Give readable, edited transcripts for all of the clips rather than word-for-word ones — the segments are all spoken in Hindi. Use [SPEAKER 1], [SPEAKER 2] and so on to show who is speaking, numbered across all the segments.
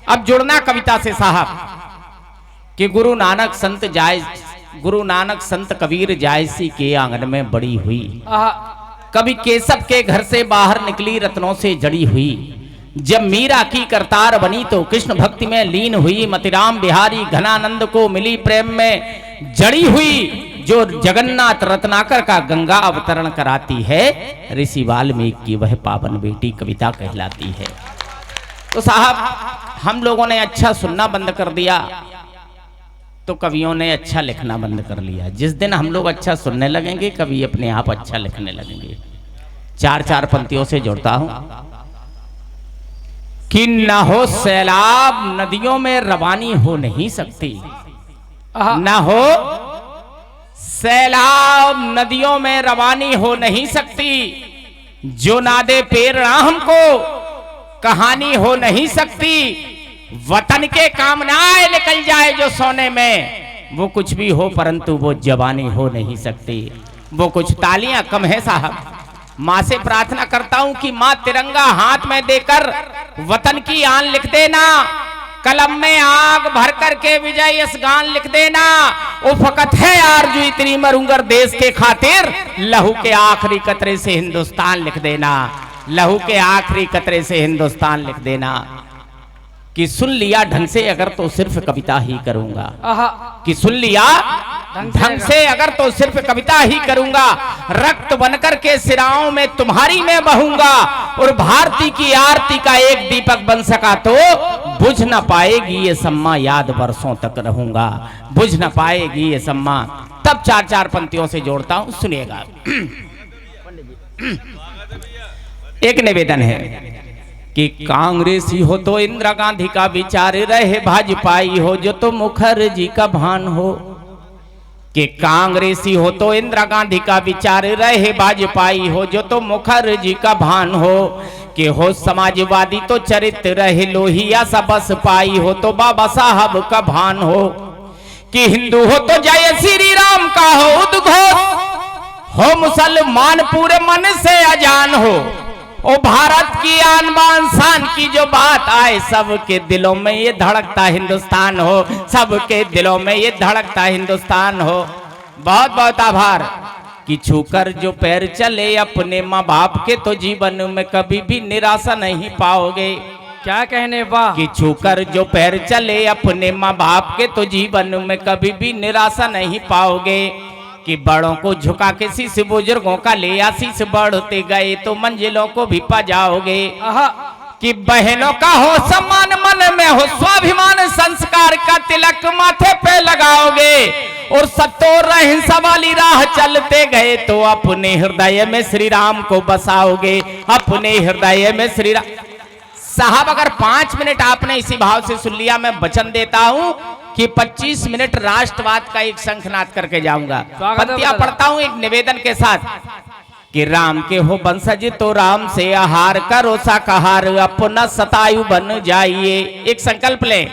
[SPEAKER 1] अब जुड़ना कविता से साहब कि गुरु नानक संत कबीर जायसी के आंगन में बड़ी हुई। कभी केशव के घर से बाहर निकली रत्नों से जड़ी हुई। जब मीरा की करतार बनी तो कृष्ण भक्ति में लीन हुई। मतिराम बिहारी घनानंद को मिली प्रेम में जड़ी हुई। जो जगन्नाथ रत्नाकर का गंगा अवतरण कराती है, ऋषि वाल्मीकि की वह पावन बेटी कविता कहलाती है। तो साहब हम लोगों ने अच्छा सुनना बंद कर दिया तो कवियों ने अच्छा लिखना बंद कर लिया। जिस दिन हम लोग अच्छा सुनने लगेंगे, कवि अपने आप अच्छा लिखने लगेंगे। चार चार पंक्तियों से जोड़ता हूं कि न हो सैलाब नदियों में रवानी हो नहीं सकती। न हो सैलाब नदियों में रवानी हो नहीं सकती। जो नादे प्रेरणा हमको कहानी हो नहीं सकती। वतन के काम ना आए निकल जाए जो सोने में, वो कुछ भी हो परंतु वो जवानी हो नहीं सकती। वो कुछ तालियां कम है साहब। माँ से प्रार्थना करता हूं कि माँ तिरंगा हाथ में देकर वतन की आन लिख देना। कलम में आग भर करके विजय इस गान लिख देना। वो फकत है आरज़ू इतनी मरूंगर देश के खातिर, लहू के आखिरी कतरे से हिंदुस्तान लिख देना। लहू के आखिरी कतरे से हिंदुस्तान लिख देना। कि सुन लिया ढंग से अगर तो सिर्फ कविता ही करूंगा। कि सुन लिया ढंग से अगर तो सिर्फ कविता ही करूंगा। रक्त बनकर के सिराओं में तुम्हारी मैं बहूंगा। और भारती की आरती का एक दीपक बन सका तो बुझ न पाएगी ये सम्मा, याद वर्षों तक रहूंगा। बुझ न पाएगी ये सम्मा। तब चार चार पंक्तियों से जोड़ता हूं, सुनिएगा। एक निवेदन है कि कांग्रेसी हो तो इंदिरा गांधी का विचार रहे, भाजपाई हो जो तो मुखर्जी का भान हो। कि कांग्रेसी हो तो इंदिरा गांधी का विचार रहे, भाजपाई हो जो तो मुखर्जी का भान हो। कि हो समाजवादी तो चरित्र रहे, लोहिया सा बस पाई हो तो बाबा साहब का भान हो। कि हिंदू हो तो जय श्री राम का हो उद्घोष हो, मुसलमान पूरे मन से अजान हो। ओ भारत की आन बान शान की जो बात आए, सबके दिलों में ये धड़कता हिंदुस्तान हो। सबके दिलों में ये धड़कता हिंदुस्तान हो। बहुत बहुत आभार। कि छूकर जो पैर चले अपने माँ बाप के, तो जीवन में कभी भी निराशा नहीं पाओगे।
[SPEAKER 2] क्या कहने वाह।
[SPEAKER 1] कि छूकर जो पैर चले अपने माँ बाप के, तो जीवन में कभी भी निराशा नहीं पाओगे। कि बड़ों को झुका के शीश, बुजुर्गों का ले आशीष, बढ़ते गए तो मंजिलों को भी पा जाओगे। कि बहनों का हो सम्मान, मन में हो स्वाभिमान, संस्कार का तिलक माथे पे लगाओगे। और सत्तोर अहिंसा वाली राह चलते गए तो अपने हृदय में श्री राम को बसाओगे। अपने हृदय में श्री राम। साहब अगर 5 मिनट आपने इसी भाव से सुन लिया, मैं वचन देता हूं कि 25 मिनट राष्ट्रवाद का एक शंखनाद करके जाऊंगा। पंक्तियां पढ़ता हूं एक निवेदन के साथ। कि राम के हो वंशज तो राम से आहार करो शाकाहार, अपना शतायु बन जाइए। एक संकल्प ले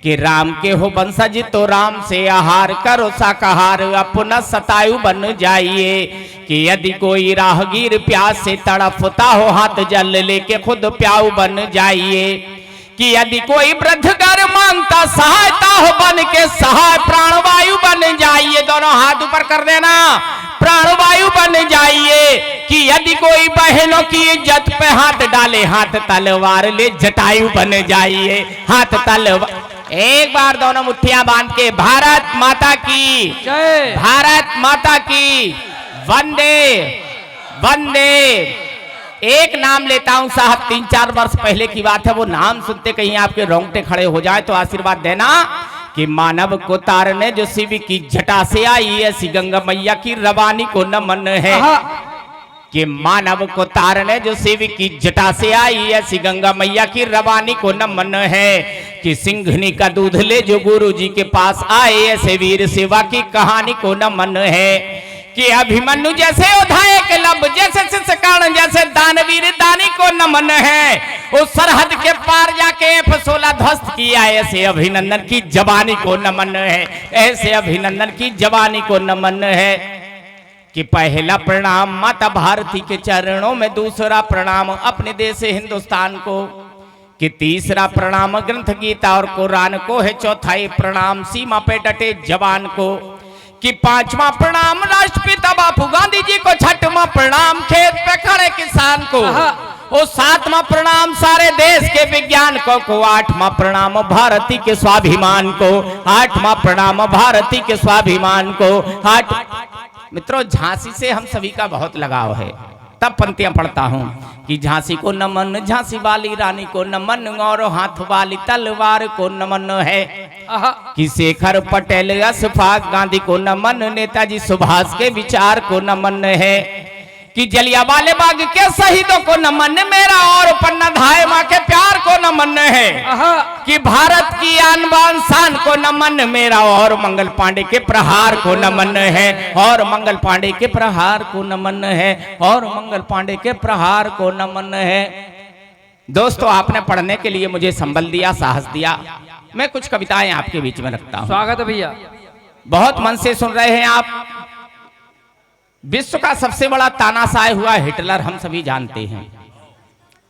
[SPEAKER 1] कि राम के हो वंशज तो राम से आहार करो शाकाहार, अपना शतायु बन जाइए। कि यदि कोई राहगीर प्यास से तड़पता हो, हाथ जल लेके खुद प्याऊ बन जाइए। कि यदि कोई वृद्ध घर मांगता सहायता हो, बन के सहाय प्राणवायु बन जाइए। दोनों हाथ ऊपर कर देना, प्राणवायु बन जाइए। कि यदि कोई बहनों की इज्जत पे हाथ डाले, हाथ तलवार ले जटायु बन जाइए। हाथ तलवार। एक बार दोनों मुट्ठियां बांध के भारत माता की जय, भारत माता की वंदे वंदे। एक नाम लेता हूं साहब, 3-4 वर्ष पहले की बात है। वो नाम सुनते कहीं आपके रोंगटे खड़े हो जाए तो आशीर्वाद देना। कि मानव को तारने जो शिव की जटा से आई, ऐसी गंगा मैया की रवानी को नमन है। कि मानव को तारने जो शिव की जटा से आई, ऐसी गंगा मैया की रवानी को नमन है। कि सिंघनी का दूध ले जो गुरु जी के पास आए, ऐसे वीर सेवा की कहानी को नमन है। कि अभिमन्यु जैसे उधायक लब, जैसे शिशुकर्ण जैसे दानवीर दानी को नमन है। उस सरहद के पार जाके F-16 ध्वस्त किया, ऐसे अभिनंदन की जवानी को नमन है। ऐसे अभिनंदन की जवानी को नमन है। कि पहला प्रणाम माता भारती के चरणों में, दूसरा प्रणाम अपने देश हिंदुस्तान को। कि तीसरा प्रणाम ग्रंथ गीता और कुरान को है, चौथा ये प्रणाम सीमा पे डटे जवान को, कि पांचवा प्रणाम राष्ट्रपिता बापू गांधी जी को, छठवां प्रणाम खेत पे खड़े किसान को, और सातवां प्रणाम सारे देश के विज्ञान को, आठवां प्रणाम भारती के स्वाभिमान को, आठवां प्रणाम भारती के स्वाभिमान को। मित्रों, झांसी से हम सभी का बहुत लगाव है, तब पंक्तियां पढ़ता हूं कि झांसी को नमन, झांसी वाली रानी को नमन, और हाथ वाली तलवार को नमन है, कि शेखर पटेल अशफाक गांधी को नमन, नेताजी सुभाष के विचार को नमन है, कि जलियांवाला बाग के शहीदों को नमन मेरा, और पन्ना धाय मां के प्यार को नमन है, कि भारत की आन बान शान को नमन मेरा, और मंगल पांडे के प्रहार को नमन है, और मंगल पांडे के प्रहार को नमन है, और मंगल पांडे के प्रहार को नमन है। दोस्तों, आपने पढ़ने के लिए मुझे संबल दिया, साहस दिया, मैं कुछ कविताएं आपके बीच में रखता हूं।
[SPEAKER 2] स्वागत है भैया।
[SPEAKER 1] बहुत मन से सुन रहे हैं आप। विश्व का सबसे बड़ा तानाशाह हुआ हिटलर, हम सभी जानते हैं।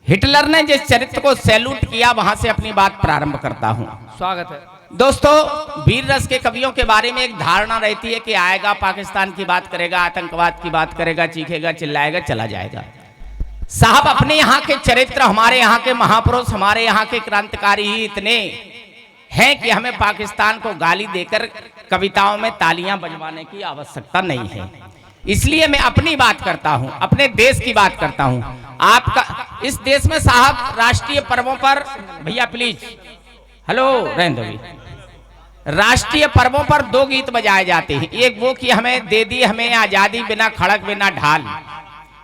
[SPEAKER 1] हिटलर ने जिस चरित्र को सैल्यूट किया, वहां से अपनी बात प्रारंभ करता हूं।
[SPEAKER 2] स्वागत है।
[SPEAKER 1] दोस्तों, वीर रस के कवियों के बारे में एक धारणा रहती है कि आएगा, पाकिस्तान की बात करेगा, आतंकवाद की बात करेगा, चीखेगा, चिल्लाएगा, चला जाएगा। साहब, अपने यहाँ के चरित्र, हमारे यहाँ के महापुरुष, हमारे यहाँ के क्रांतिकारी ही इतने हैं कि हमें पाकिस्तान को गाली देकर कविताओं में तालियां बजवाने की आवश्यकता नहीं है। इसलिए मैं अपनी बात करता हूं, अपने देश की बात करता हूं। आपका इस देश में साहब राष्ट्रीय पर्वों पर, भैया प्लीज, हेलो रहने दो, राष्ट्रीय पर्वों पर दो गीत बजाए जाते हैं। एक वो कि हमें दे दी हमें आजादी, बिना खड़क बिना ढाल।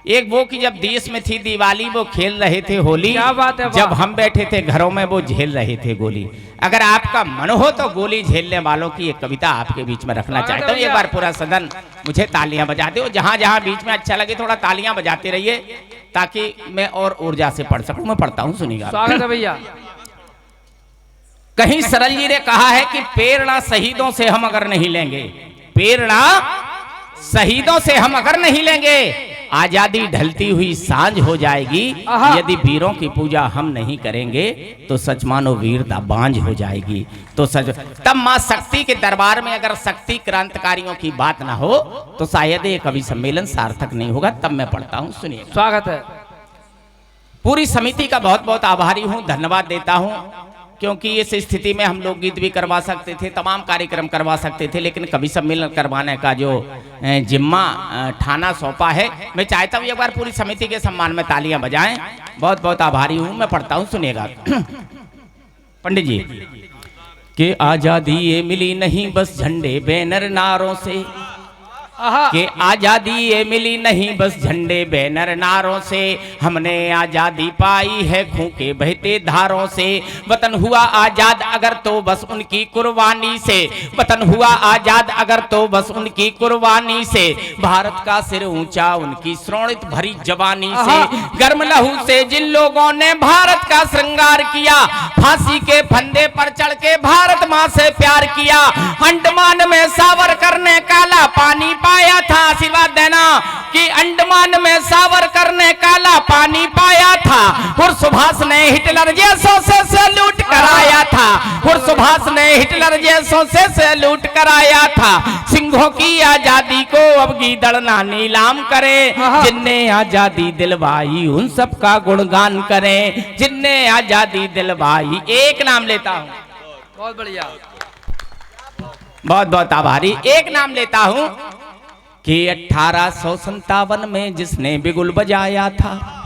[SPEAKER 1] एक वो कि जब देश में थी दिवाली, वो खेल रहे थे होली।
[SPEAKER 2] क्या बात है,
[SPEAKER 1] जब हम बैठे थे घरों में, वो झेल रहे थे गोली। अगर आपका मन हो तो गोली झेलने वालों की एक कविता आपके बीच में रखना चाहता हूँ। एक बार पूरा सदन मुझे तालियां बजा दो, जहां जहां बीच में अच्छा लगे थोड़ा तालियां बजाते रहिए, ताकि मैं और ऊर्जा से पढ़ सकूं। मैं पढ़ता हूं, सुनिएगा।
[SPEAKER 2] स्वागत है भैया।
[SPEAKER 1] कहीं सरल जी ने कहा है कि प्रेरणा शहीदों से हम अगर नहीं लेंगे, प्रेरणा शहीदों से हम अगर नहीं लेंगे, आजादी ढलती हुई सांझ हो जाएगी। यदि वीरों की पूजा हम नहीं करेंगे तो सच मानो वीरता बांझ हो जाएगी। तो सच तब मां शक्ति के दरबार में अगर शक्ति क्रांतिकारियों की बात ना हो तो शायद ये कवि सम्मेलन सार्थक नहीं होगा। तब मैं पढ़ता हूं, सुनिए।
[SPEAKER 2] स्वागत है।
[SPEAKER 1] पूरी समिति का बहुत बहुत आभारी हूं, धन्यवाद देता हूं, क्योंकि इस स्थिति में हम लोग गीत भी करवा सकते थे, तमाम कार्यक्रम करवा सकते थे, लेकिन कवि सम्मेलन करवाने का जो जिम्मा ठाना सौंपा है, मैं चाहता हूँ एक बार पूरी समिति के सम्मान में तालियां बजाएं। बहुत बहुत आभारी हूं। मैं पढ़ता हूं, सुनिएगा। पंडित जी, कि आजादी ये मिली नहीं बस झंडे बैनर नारों से, कि आजादी ये मिली नहीं बस झंडे बैनर नारों से, हमने आजादी पाई है खून के बहते धारों से। वतन हुआ आजाद अगर तो बस उनकी कुर्बानी से, वतन हुआ आजाद अगर तो बस उनकी कुर्बानी से, भारत का सिर ऊंचा उनकी श्रोणित भरी जवानी से। गर्म लहू से जिन लोगों ने भारत का श्रृंगार किया, फांसी के फंदे पर चढ़ के भारत माँ से प्यार किया। अंडमान में सावरकर ने काला पानी पाया था, आशीर्वाद देना, कि अंडमान में सावरकर ने काला पानी पाया था। और सुभाष ने हिटलर जैसों से सैल्यूट कराया था, और सुभाष ने हिटलर जैसों से सैल्यूट कराया था। सिंहों की आजादी को अब गीदड़ ना नीलाम करे, जिनने आजादी दिलवाई उन सब का गुणगान करें, जिनने आजादी दिलवाई। एक नाम लेता हूं,
[SPEAKER 2] बहुत बढ़िया,
[SPEAKER 1] बहुत बहुत आभारी। एक नाम लेता हूं कि 1857 में जिसने बिगुल बजाया था,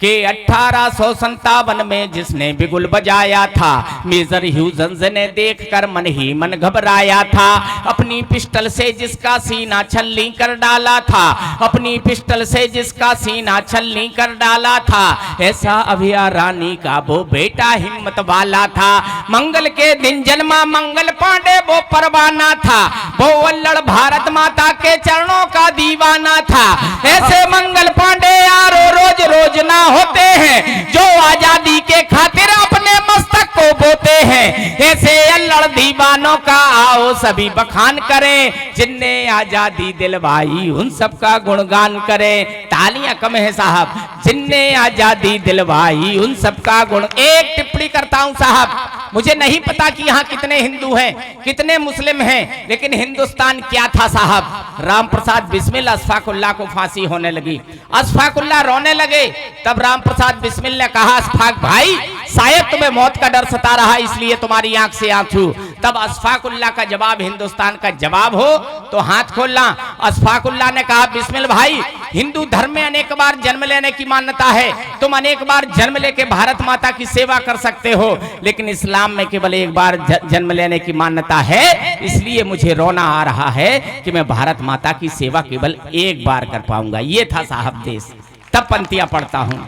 [SPEAKER 1] कि 1857 में जिसने बिगुल बजाया था, मेजर ह्यूजेंस ने देखकर मन ही मन घबराया था। अपनी पिस्टल से जिसका सीना छलनी कर डाला था, अपनी पिस्टल से जिसका सीना छलनी कर डाला था, ऐसा अभिया रानी का वो बेटा हिम्मत वाला था। मंगल के दिन जन्मा मंगल पांडे वो परवाना था, वो अल्लड़ भारत माता के चरणों का दीवाना था। ऐसे मंगल पांडे यारो रोज रोज ना होते हैं, जो आजादी के खातिर अपने मस्तक को बोते हैं। ऐसे अल्लड़ दीवानों का आओ सभी बखान करें, जिनने आजादी दिलवाई उन सबका गुणगान करें। तालियां कम है साहब, जिनने आजादी दिलवाई उन सबका गुण। एक टिप्पणी करता हूं साहब, मुझे नहीं पता कि यहाँ कितने हिंदू हैं कितने मुस्लिम हैं, लेकिन हिंदुस्तान क्या था साहब। राम प्रसाद बिस्मिल अशफाकुल्ला को फांसी होने लगी, अशफाकुल्ला रोने लगे, तब राम प्रसाद बिस्मिल ने कहा अशफाक भाई शायद तुम्हें मौत का डर सता रहा इसलिए तुम्हारी आंख से आंसू। तब अशफाकुल्ला का जवाब हिंदुस्तान का जवाब हो तो हाथ खोलना। अशफाकुल्ला ने कहा बिस्मिल भाई, हिंदू धर्म में अनेक बार जन्म लेने की मान्यता है, तुम अनेक बार जन्म लेके भारत माता की सेवा कर सकते हो, लेकिन इस्लाम में केवल एक बार जन्म लेने की मान्यता है, इसलिए मुझे रोना आ रहा है कि मैं भारत माता की सेवा केवल एक बार कर पाऊंगा। ये था साहब देश। तब पंक्तियां पढ़ता हूं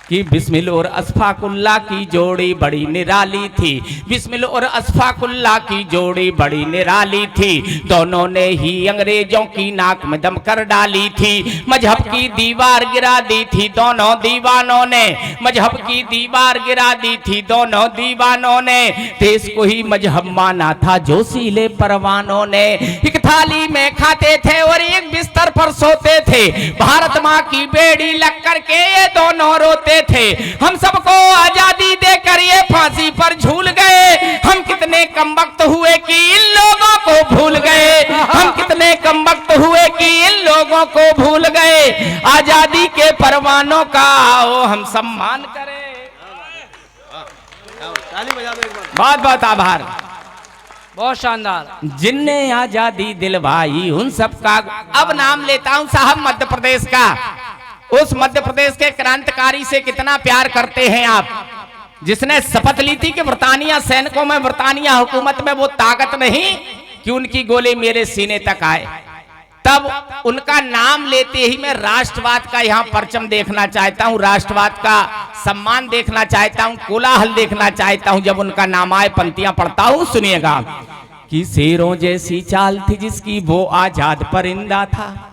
[SPEAKER 1] कि बिस्मिल और अशफाकुल्ला की जोड़ी बड़ी निराली थी, बिस्मिल और अशफाकुल्ला की जोड़ी बड़ी निराली थी, दोनों ने ही अंग्रेजों की नाक में दम कर डाली थी, मजहब की दीवार गिरा दी थी दोनों दीवानों ने, मजहब की दीवार गिरा दी थी दोनों दीवानों ने, देश को ही मजहब माना था जोशीले परवानों ने, एक थाली में खाते थे और एक बिस्तर पर सोते थे, भारत माँ की बेड़ी लग करके ये दोनों रोते थे, हम सबको आजादी देकर ये फांसी पर झूल गए, हम कितने कमबख्त हुए कि इन लोगों को भूल गए, हम कितने कमबख्त हुए कि इन लोगों को भूल गए, आजादी के परवानों का आओ हम सम्मान करें। बहुत बहुत आभार,
[SPEAKER 2] बहुत शानदार।
[SPEAKER 1] जिनने आजादी दिलवाई उन सबका। अब नाम लेता हूं साहब मध्य प्रदेश का। उस मध्य प्रदेश के क्रांतिकारी से कितना प्यार करते हैं आप, जिसने शपथ ली थी कि ब्रिटानिया सैनिकों में, ब्रिटानिया हुकूमत में वो ताकत नहीं कि उनकी गोली मेरे सीने तक आए। तब उनका नाम लेते ही मैं राष्ट्रवाद का यहाँ परचम देखना चाहता हूँ, राष्ट्रवाद का सम्मान देखना चाहता हूँ, कोलाहल देखना चाहता हूँ। जब उनका नाम आए पंक्तियां पढ़ता हूँ, सुनिएगा कि शेरों जैसी चाल थी जिसकी वो आजाद परिंदा था,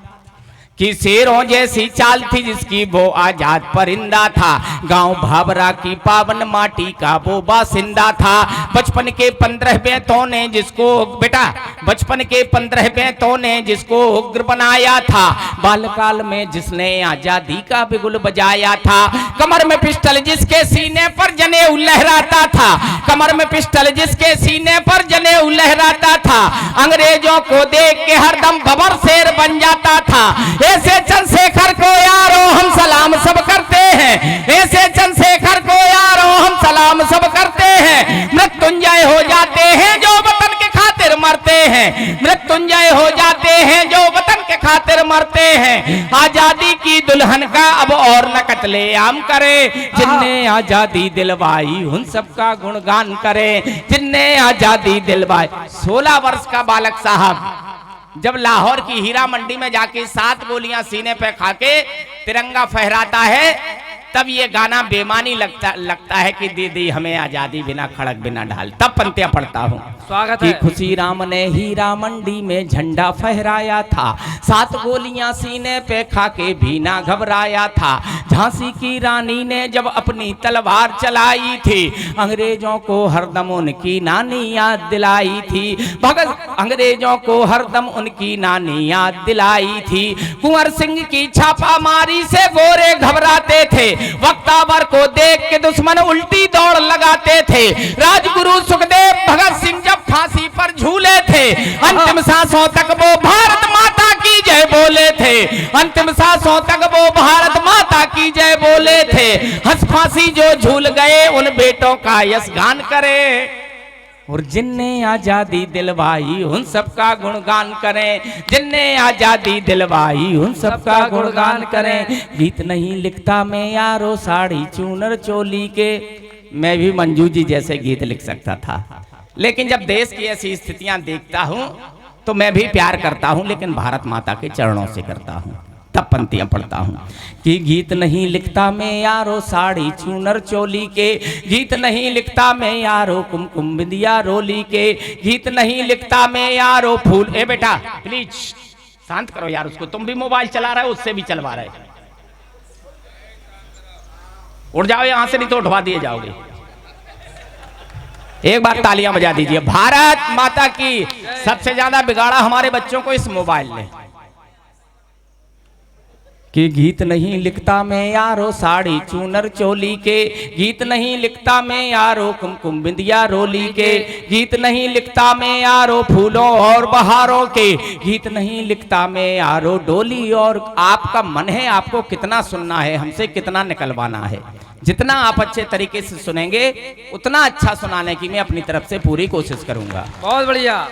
[SPEAKER 1] कि शेरों जैसी चाल थी जिसकी वो आजाद परिंदा था, गांव भावरा की पावन माटी का वो बासिंदा था, बचपन के 15वें तोने जिसको बेटा बचपन के 15वें तोने जिसको उग्र बनाया था, बालकाल में जिसने आजादी का बिगुल बजाया था, कमर में पिस्टल जिसके सीने पर जनेऊ लहराता था, कमर में पिस्टल जिसके सीने पर जनेऊ लहराता था, अंग्रेजों को देख के हरदम बबर शेर बन जाता था, ऐसे चंद्रशेखर को यारो हम सलाम सब करते हैं, ऐसे चंद्रशेखर को यारो हम सलाम सब करते हैं, मृत्युंजय हो जाते हैं जो वतन के खातिर मरते हैं, मृत्युंजय हो जाते हैं जो वतन के खातिर मरते हैं, आजादी की दुल्हन का अब और न कत्लेआम करे, जिनने आजादी दिलवाई उन सबका गुणगान करे, जिनने आजादी दिलवाई। 16 वर्ष का बालक साहब जब लाहौर की हीरा मंडी में जाके 7 गोलियां सीने पे खाके तिरंगा फहराता है, तब ये गाना बेमानी लगता है कि दीदी हमें आजादी बिना खड़क बिना ढाल। तब पंक्तियां पढ़ता हूँ।
[SPEAKER 2] स्वागत
[SPEAKER 1] है।
[SPEAKER 2] कि
[SPEAKER 1] खुशी राम ने हीरा मंडी में झंडा फहराया था, 7 गोलियां सीने पे खाके भी ना घबराया था, झांसी की रानी ने जब अपनी तलवार चलाई थी, अंग्रेजों को हरदम उनकी नानी याद दिलाई थी, भगत अंग्रेजों को हरदम उनकी नानी याद दिलाई थी, कुंवर सिंह की छापामारी से गोरे घबराते थे, वक्तावर को देख के दुश्मन उल्टी दौड़ लगाते थे, राजगुरु सुखदेव भगत सिंह जब फांसी पर झूले थे, अंतिम सांसों तक वो भारत माता की जय बोले थे, अंतिम सांसों तक वो भारत माता की जय बोले थे, हंस फांसी जो झूल गए उन बेटों का यश गान करे, और जिनने आजादी दिलवाई उन सबका गुणगान करें, जिनने आजादी दिलवाई उन सबका गुणगान करें। गीत नहीं लिखता मैं यारो साड़ी चूनर चोली के, मैं भी मंजू जी जैसे गीत लिख सकता था, लेकिन जब देश की ऐसी स्थितियां देखता हूं तो मैं भी प्यार करता हूं, लेकिन भारत माता के चरणों से करता हूं। तब पंक्तियां पढ़ता हूं कि गीत नहीं लिखता मैं यारो साड़ी चूनर चोली के, गीत नहीं लिखता मैं यारो कुमकुम बिंदिया रोली के, गीत नहीं लिखता मैं यारो फूल। ए बेटा प्लीज शांत करो यार उसको, तुम भी मोबाइल चला रहे हो, उससे भी चलवा रहे, उठ जाओ यहां से नहीं तो उठवा दिए जाओगे। एक बार तालियां बजा दीजिए। भारत माता की। सबसे ज्यादा बिगाड़ा हमारे बच्चों को इस मोबाइल ने कि गीत नहीं लिखता मैं यारो साड़ी चूनर चोली के, गीत नहीं लिखता मैं यारो कुमकुम बिंदिया रोली के, गीत नहीं लिखता मैं यारो फूलों और बहारों के, गीत नहीं लिखता मैं यारो डोली। और आपका मन है, आपको कितना सुनना है, हमसे कितना निकलवाना है। जितना आप अच्छे तरीके से सुनेंगे उतना अच्छा सुनाने की मैं अपनी तरफ से पूरी कोशिश करूंगा।
[SPEAKER 2] बहुत बढ़िया।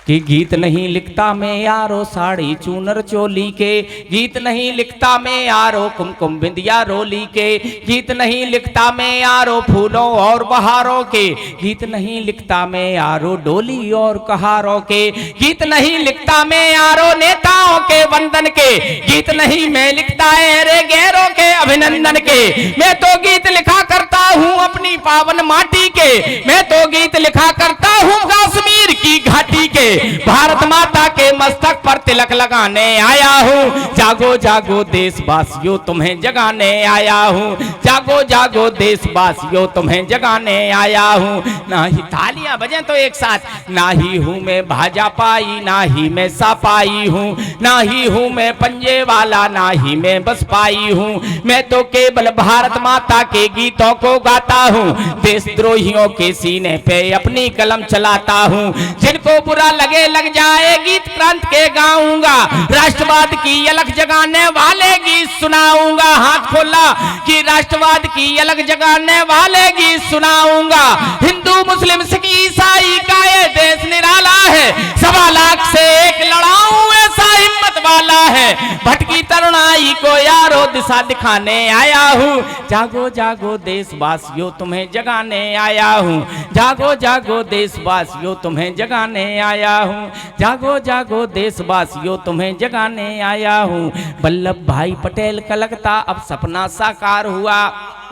[SPEAKER 1] कि गीत नहीं लिखता मैं यारो साड़ी चूनर चोली के, गीत नहीं लिखता मैं यारो कुमकुम बिंदिया रोली के, गीत नहीं लिखता मैं यारो फूलों और बहारों के, गीत नहीं लिखता मैं यारो डोली और कहारों के, गीत नहीं लिखता मैं यारो नेताओं के वंदन के, गीत नहीं मैं लिखता अरे गैरों के अभिनंदन के। मैं तो गीत लिखा करता हूँ अपनी पावन माटी के, मैं तो गीत लिखा करता हूँ कश्मीर की घाटी के, भारत माता के मस्तक पर तिलक लगाने आया हूँ। जागो जागो देशवासियों तुम्हें जगाने आया हूँ, जागो जागो देशवासियों तुम्हें जगाने आया हूँ। ना ही तालियां बजें तो एक साथ। ना ही हूँ मैं भाजपाई, ना ही मैं सपाई हूँ, ना ही हूँ मैं पंजे वाला, ना ही मैं बसपाई हूँ। मैं तो केवल भारत माता के गीतों को गाता हूँ, देशद्रोहियों के सीने पे अपनी कलम चलाता हूँ। जिनको बुरा लगे लग जाए गीत प्रांत के गाऊंगा, राष्ट्रवाद की अलग जगाने वाले गीत सुनाऊंगा। हाथ खोला कि राष्ट्रवाद की अलग जगाने वाले गीत सुनाऊंगा। हिंदू मुस्लिम सिख ईसाई का ये देश निराला है, 1.25 लाख से एक लड़ाऊं ऐसा हिम्मत वाला है। भटकी तरुणाई को यारो दिशा दिखाने आया हूँ। जागो जागो देशवासियों तुम्हें जगाने आया हूँ, जागो जागो देशवासियों तुम्हें जगाने आया हूँ, जागो जागो देशवासियों तुम्हें जगाने आया हूँ। वल्लभ भाई पटेल का लगता अब सपना साकार हुआ।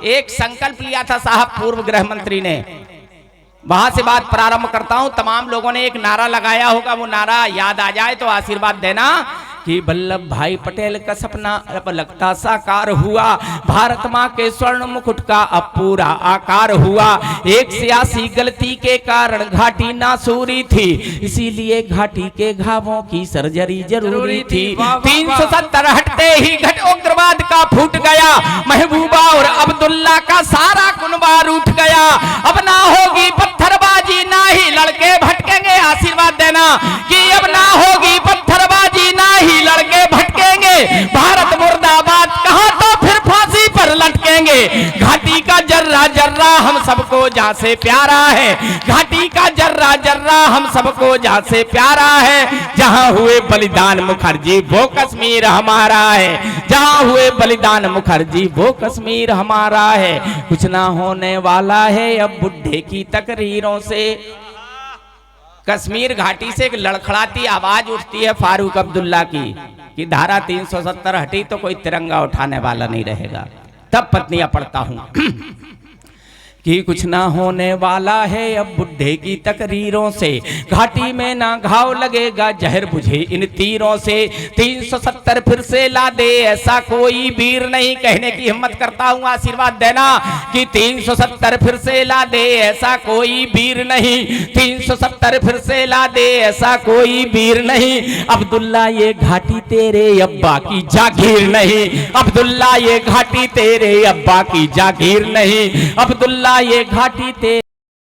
[SPEAKER 1] एक संकल्प लिया था साहब पूर्व गृह मंत्री ने, वहां से बात प्रारंभ करता हूं। तमाम लोगों ने एक नारा लगाया होगा, वो नारा याद आ जाए तो आशीर्वाद देना कि वल्लभ भाई पटेल का सपना अब लगता साकार हुआ। भारत माँ के स्वर्ण मुकुट का अब पूरा आकार हुआ। एक सियासी गलती के कारण घाटी नासूरी थी, इसीलिए घाटी के घावों की सर्जरी जरूरी थी। 370 हटते ही घट उग्रवाद का फूट गया, महबूबा और अब्दुल्ला का सारा कुनबार उठ गया। अब ना होगी पत्थरबाजी, ना ही लड़के भटकेंगे। आशीर्वाद देना कि अब ना होगी पत्थरबाजी, ना ही लड़के भटकेंगे। भारत मुर्दाबाद कहा तो फिर फांसी पर लटकेंगे। घाटी का जर्रा जर्रा हम सबको जहां से प्यारा है, घाटी का जर्रा जर्रा हम सबको जहां से प्यारा है। जहां हुए बलिदान मुखर्जी वो कश्मीर हमारा है, जहां हुए बलिदान मुखर्जी वो कश्मीर हमारा है। कुछ ना होने वाला है अब बुढ़े की तकरीरों से। कश्मीर घाटी से एक लड़खड़ाती आवाज उठती है फारूक अब्दुल्ला की कि धारा 370 हटी तो कोई तिरंगा उठाने वाला नहीं रहेगा। तब पत्नियां पढ़ता हूं कि कुछ ना होने वाला है अब बुढ़े की तकरीरों से, घाटी में ना घाव लगेगा जहर बुझे इन तीरों से। 370 फिर से ला दे ऐसा कोई वीर नहीं, कहने की हिम्मत करता हूँ। आशीर्वाद देना कि 370 फिर से ला दे ऐसा कोई वीर नहीं, 370 फिर से ला दे ऐसा कोई वीर नहीं। अब्दुल्ला ये घाटी तेरे अब्बा की जागीर नहीं, अब्दुल्ला ये घाटी तेरे अब्बा की जागीर नहीं, अब्दुल्ला ये घाटी तेरे